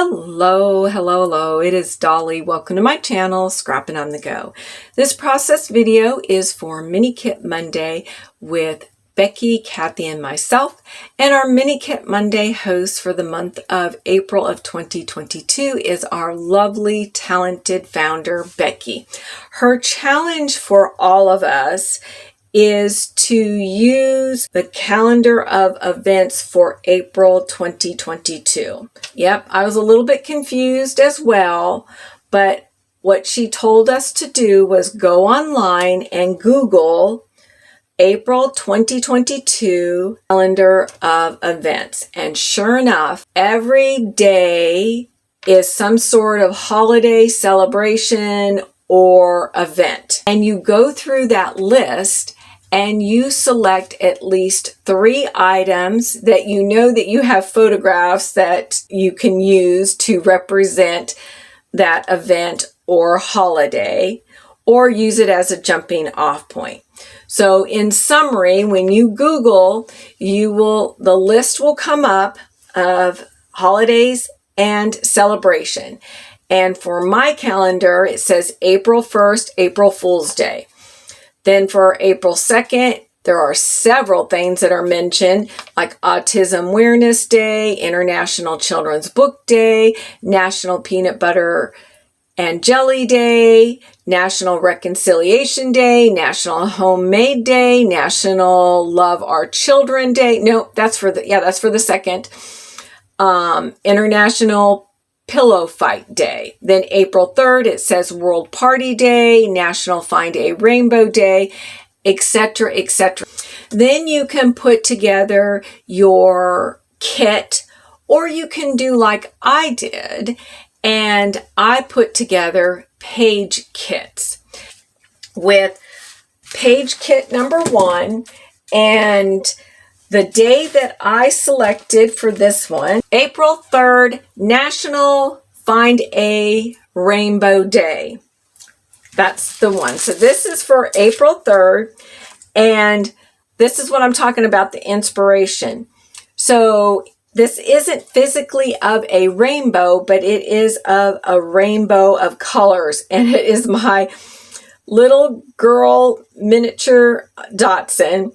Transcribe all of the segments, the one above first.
Hello. It is Dolly. Welcome to my channel, Scrapping on the Go. This process video is for Mini Kit Monday with Becky, Kathy, and myself. And our Mini Kit Monday host for the month of April of 2022 is our lovely, talented founder, Becky. Her challenge for all of us is to use the calendar of events for April 2022. Yep, I was a little bit confused as well, but what she told us to do was go online and Google April 2022 calendar of events. And sure enough, every day is some sort of holiday celebration or event. And you go through that list and you select at least 3 items that you know that you have photographs that you can use to represent that event or holiday, or use it as a jumping off point. So in summary, when you Google, the list will come up of holidays and celebration. And for my calendar, it says April 1st, April Fool's Day. Then for April 2nd, there are several things that are mentioned, like Autism Awareness Day, International Children's Book Day, National Peanut Butter and Jelly Day, National Reconciliation Day, National Homemade Day, National Love Our Children Day. No, that's for the second. International Pillow Fight Day. Then April 3rd, it says World Party Day, National Find a Rainbow Day, etc., etc. Then you can put together your kit, or you can do like I did, and I put together page kits with page kit number 1, and the day that I selected for this one, April 3rd, National Find a Rainbow Day. That's the one. So this is for April 3rd, and this is what I'm talking about, the inspiration. So this isn't physically of a rainbow, but it is of a rainbow of colors, and it is my little girl miniature Dotson.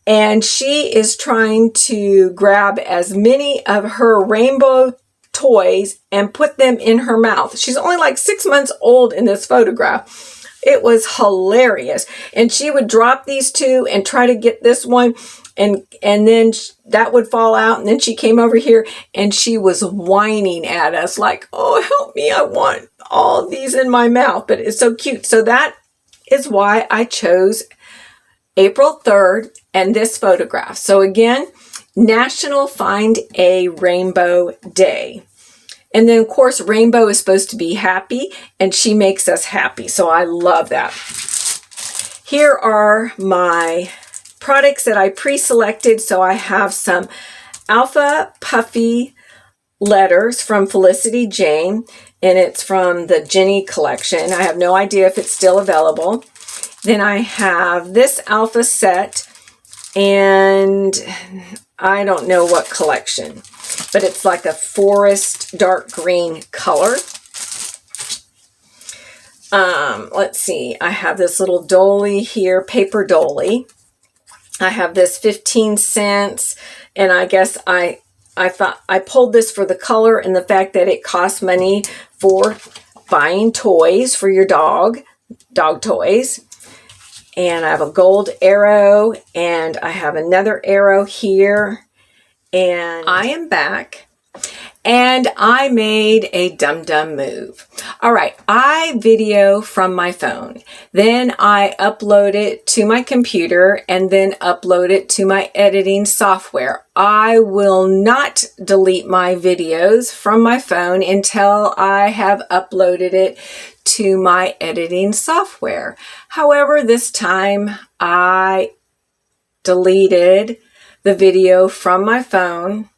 And she is trying to grab as many of her rainbow toys and put them in her mouth. She's only like 6 months old in this photograph. It was hilarious. And she would drop these 2 and try to get this one. And then that would fall out. And then she came over here and she was whining at us like, oh, help me. I want all these in my mouth. But it's so cute. So that is why I chose April 3rd and this photograph. So again, National Find a Rainbow Day. And then of course, rainbow is supposed to be happy, and she makes us happy. So I love that. Here are my products that I pre-selected. So I have some Alpha Puffy letters from Felicity Jane, and it's from the Jenny collection. I have no idea if it's still available. Then I have this Alpha set, and I don't know what collection, but it's like a forest dark green color. Let's see. I have this little dolly here, paper dolly. I have this 15 cents, and I guess I thought I pulled this for the color and the fact that it costs money for buying toys for your dog toys. And I have a gold arrow, and I have another arrow here, and I am back, and I made a dumb move. All right, I video from my phone, then I upload it to my computer, and then upload it to my editing software. I will not delete my videos from my phone until I have uploaded it to my editing software. However, this time I deleted the video from my phone,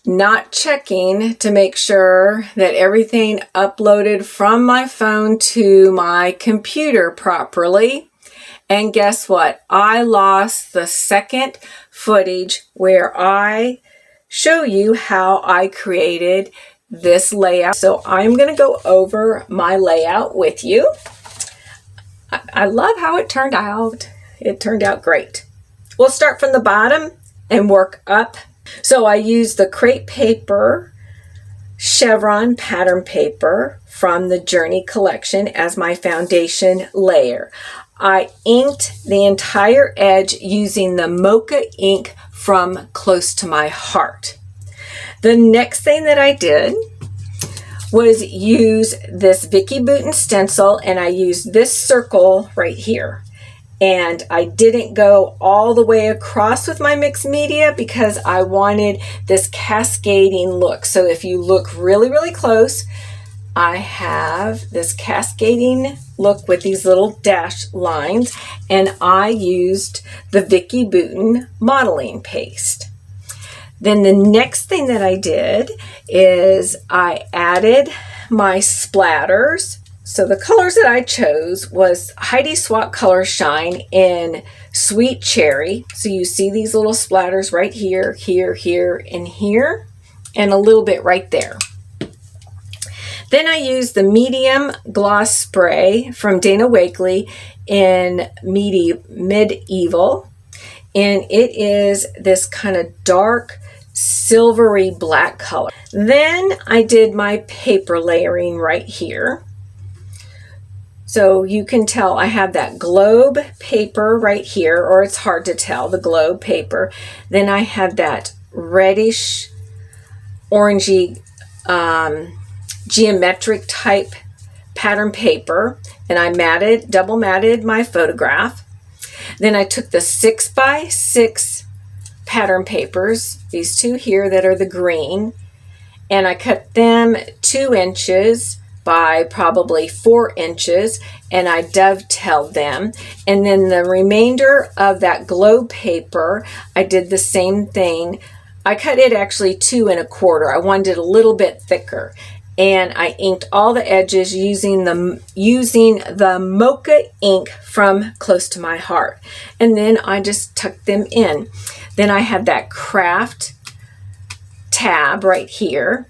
not checking to make sure that everything uploaded from my phone to my computer properly. And guess what? I lost the second footage where I show you how I created this layout. So I'm going to go over my layout with you. I love how it turned out. It turned out great. We'll start from the bottom and work up. So I used the crepe paper chevron pattern paper from the Journey collection as my foundation layer. I inked the entire edge using the mocha ink from Close to My Heart. The next thing that I did was use this Vicky Bouton stencil, and I used this circle right here. And I didn't go all the way across with my mixed media because I wanted this cascading look. So if you look really, really close, I have this cascading look with these little dashed lines, and I used the Vicky Bouton modeling paste. Then the next thing that I did is I added my splatters. So the colors that I chose was Heidi Swapp Color Shine in Sweet Cherry. So you see these little splatters right here, here, here, and here, and a little bit right there. Then I used the medium gloss spray from Dana Wakley in Medieval, and it is this kind of dark silvery black color. Then I did my paper layering right here. So you can tell I have that globe paper right here, or it's hard to tell, the globe paper. Then I have that reddish, orangey, geometric type pattern paper, and I double matted my photograph. Then I took the 6x6 pattern papers, these two here that are the green, and I cut them 2 inches by probably 4 inches, and I dovetailed them. And then the remainder of that globe paper, I did the same thing. I cut it actually 2 1/4. I wanted it a little bit thicker. And I inked all the edges using the mocha ink from Close to My Heart. And then I just tucked them in. Then I have that craft tab right here.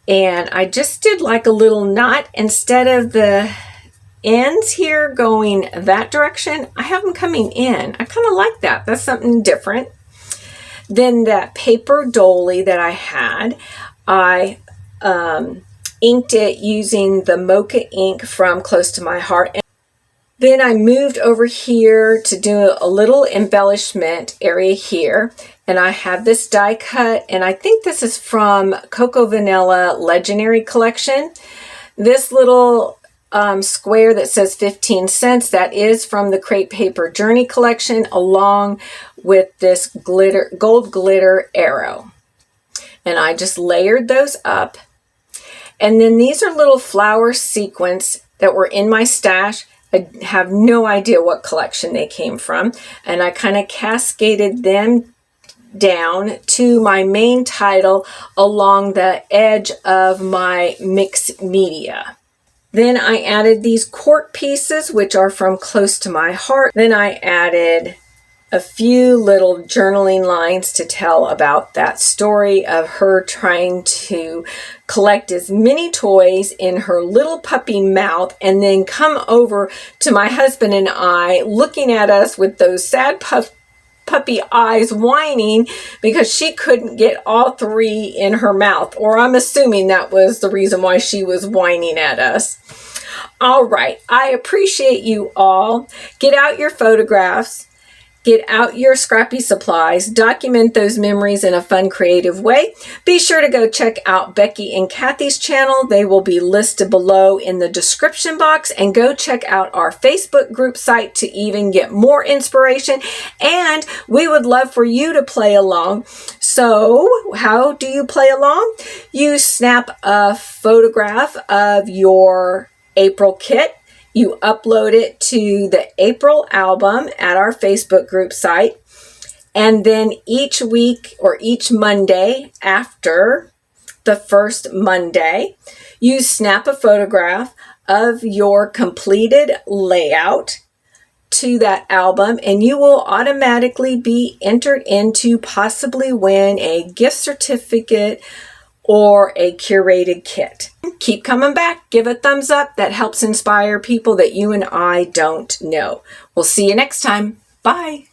And I just did like a little knot. Instead of the ends here going that direction, I have them coming in. I kind of like that. That's something different. Then that paper dolly that I had, I inked it using the mocha ink from Close to My Heart. And then I moved over here to do a little embellishment area here. And I have this die cut, and I think this is from Cocoa Vanilla Legendary Collection. This little square that says 15 cents, that is from the Crepe Paper Journey Collection, along with this gold glitter arrow. And I just layered those up. And then these are little flower sequins that were in my stash. I have no idea what collection they came from. And I kind of cascaded them down to my main title along the edge of my mixed media. Then I added these cork pieces, which are from Close to My Heart. Then I added a few little journaling lines to tell about that story of her trying to collect as many toys in her little puppy mouth, and then come over to my husband and I looking at us with those sad puppy eyes, whining because she couldn't get all 3 in her mouth. Or I'm assuming that was the reason why she was whining at us. All right, I appreciate you all. Get out your photographs. Get out your scrappy supplies, document those memories in a fun, creative way. Be sure to go check out Becky and Kathy's channel. They will be listed below in the description box. And go check out our Facebook group site to even get more inspiration. And we would love for you to play along. So how do you play along? You snap a photograph of your April kit. You upload it to the April album at our Facebook group site. And then each week or each Monday after the first Monday, you snap a photograph of your completed layout to that album, and you will automatically be entered in to possibly win a gift certificate or a curated kit. Keep coming back. Give a thumbs up. That helps inspire people that you and I don't know. We'll see you next time. Bye.